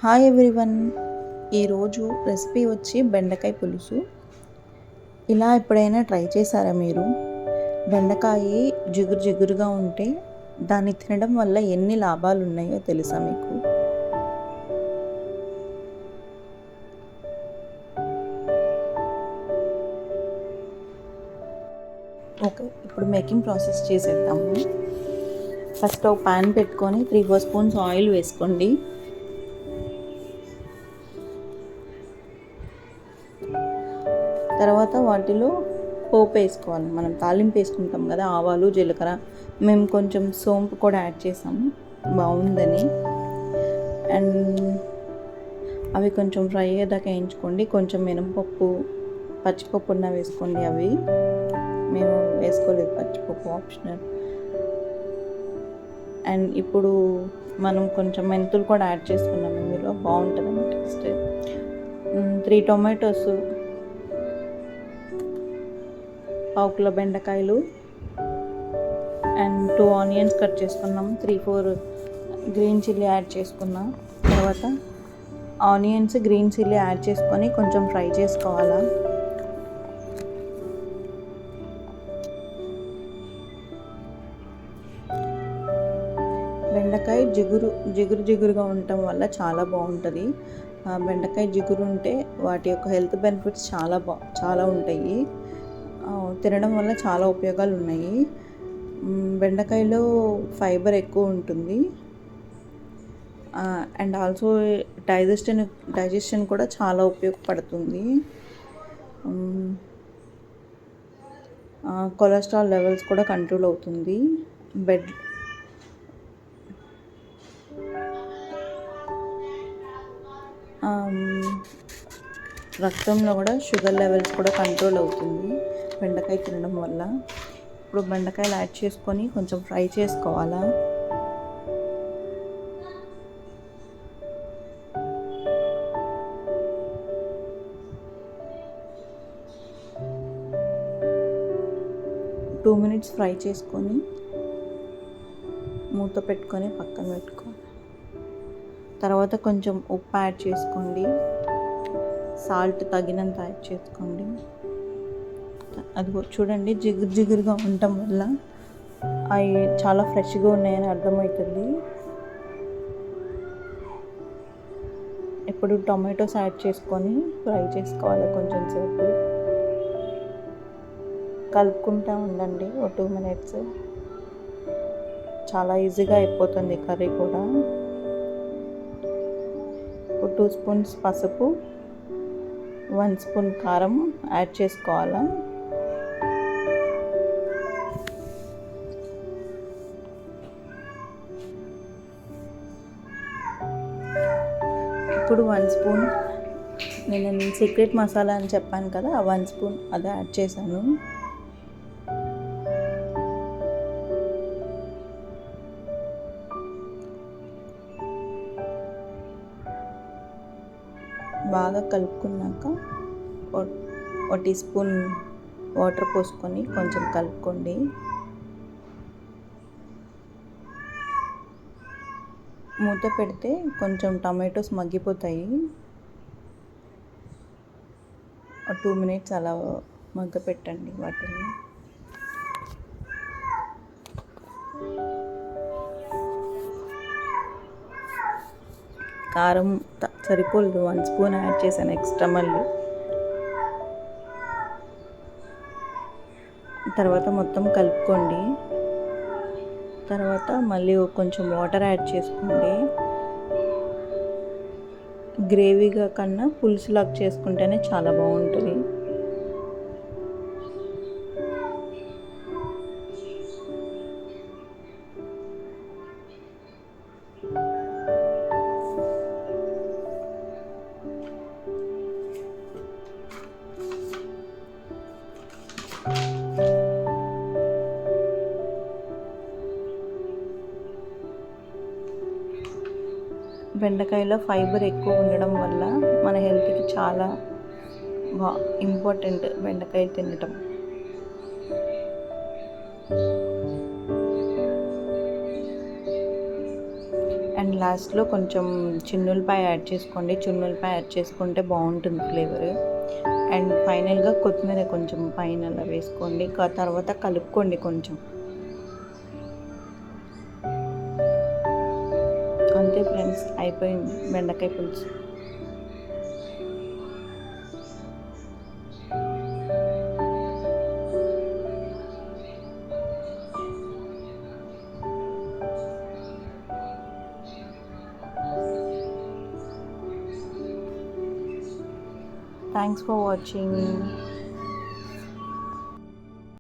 Hi everyone. ఈరోజు recipe వచ్చి బెండకాయ పులుసు. ఇలా ఎప్పుడైనా ట్రై చేశారా మీరు? బెండకాయ జిగురు జిగురుగా ఉంటే దాన్ని తినడం వల్ల ఎన్ని లాభాలు ఉన్నాయో తెలుసా మీకు? ఓకే, ఇప్పుడు మేకింగ్ ప్రాసెస్ చేసేద్దాము. ఫస్ట్ ఒక ప్యాన్ పెట్టుకొని 3-4 స్పూన్స్ ఆయిల్ వేసుకోండి. తర్వాత వాటిలో పోపు వేసుకోవాలి. మనం తాలింపు వేసుకుంటాం కదా, ఆవాలు జీలకర్ర. మేము కొంచెం సోంపు కూడా యాడ్ చేసాము బాగుందని. అండ్ అవి కొంచెం ఫ్రై అయ్యేదాకా వేయించుకోండి. కొంచెం మినపప్పు, పచ్చిపప్పు ఉన్న వేసుకోండి. అవి మేము వేసుకోలేదు, పచ్చిపప్పు ఆప్షనల్. అండ్ ఇప్పుడు మనం కొంచెం మెంతులు కూడా యాడ్ చేసుకున్నాం ఇందులో, బాగుంటుంది టేస్ట్. 3 టొమాటోస్, 1 కిలో బెండకాయలు అండ్ 2 ఆనియన్స్ కట్ చేసుకున్నాం. 3-4 గ్రీన్ చిల్లీ యాడ్ చేసుకున్నాం. తర్వాత ఆనియన్స్, గ్రీన్ చిల్లీ యాడ్ చేసుకొని కొంచెం ఫ్రై చేసుకోవాలా. బెండకాయ జిగురుగా ఉండటం వల్ల చాలా బాగుంటుంది. బెండకాయ జిగురు ఉంటే వాటి యొక్క హెల్త్ బెనిఫిట్స్ చాలా ఉంటాయి. తినడం వల్ల చాలా ఉపయోగాలు ఉన్నాయి. బెండకాయలో ఫైబర్ ఎక్కువ ఉంటుంది. అండ్ ఆల్సో డైజెషన్ కూడా చాలా ఉపయోగపడుతుంది. కొలెస్ట్రాల్ లెవెల్స్ కూడా కంట్రోల్ అవుతుంది. రక్తంలో కూడా షుగర్ లెవెల్స్ కూడా కంట్రోల్ అవుతుంది బెండకాయ తినడం వల్ల. ఇప్పుడు బెండకాయలు యాడ్ చేసుకొని కొంచెం ఫ్రై చేసుకోవాలా. టూ మినిట్స్ ఫ్రై చేసుకొని మూత పెట్టుకొని పక్కన పెట్టుకోవాలి. తర్వాత కొంచెం ఉప్పు యాడ్ చేసుకోండి, సాల్ట్ తగినంత యాడ్ చేసుకోండి. అది చూడండి, జిగురుగా ఉండటం వల్ల అవి చాలా ఫ్రెష్గా ఉన్నాయని అర్థమవుతుంది. ఇప్పుడు టొమాటోస్ యాడ్ చేసుకొని ఫ్రై చేసుకోవాలి. కొంచెం సేపు కలుపుకుంటూ ఉండండి, ఒక 2 మినిట్స్. చాలా ఈజీగా అయిపోతుంది కర్రీ కూడా. 2 స్పూన్స్ పసుపు, 1 స్పూన్ కారం యాడ్ చేసుకోవాలా. ఇప్పుడు 1 స్పూన్, నేను సీక్రెట్ మసాలా అని చెప్పాను కదా, 1 స్పూన్ అది యాడ్ చేశాను. బాగా కలుపుకున్నాక 1 టీ స్పూన్ వాటర్ పోసుకొని కొంచెం కలుపుకోండి. మూత పెడితే కొంచెం టమాటోస్ మగ్గిపోతాయి. 2 మినిట్స్ అలా మగ్గ పెట్టండి వాటిని. కారం సరిపోలేదు, 1 స్పూన్ యాడ్ చేశాను ఎక్స్ట్రా మళ్ళీ. తర్వాత మొత్తం కలుపుకోండి. తర్వాత మళ్ళీ కొంచెం వాటర్ యాడ్ చేసుకోండి. గ్రేవీగా కన్నా పులుసులాగా చేసుకుంటేనే చాలా బాగుంటుంది. బెండకాయలో ఫైబర్ ఎక్కువ ఉండడం వల్ల మన హెల్త్కి చాలా ఇంపార్టెంట్ బెండకాయ తినటం. అండ్ లాస్ట్లో కొంచెం చిన్నులపాయ యాడ్ చేసుకోండి. చిన్నులపాయ యాడ్ చేసుకుంటే బాగుంటుంది ఫ్లేవర్. అండ్ ఫైనల్గా కొత్తిమీర కొంచెం పైన అలా వేసుకోండి. తర్వాత కలుపుకోండి కొంచెం. అంతే ఫ్రెండ్స్, అయిపోయింది బెండకాయ పులుసు. Thanks for watching.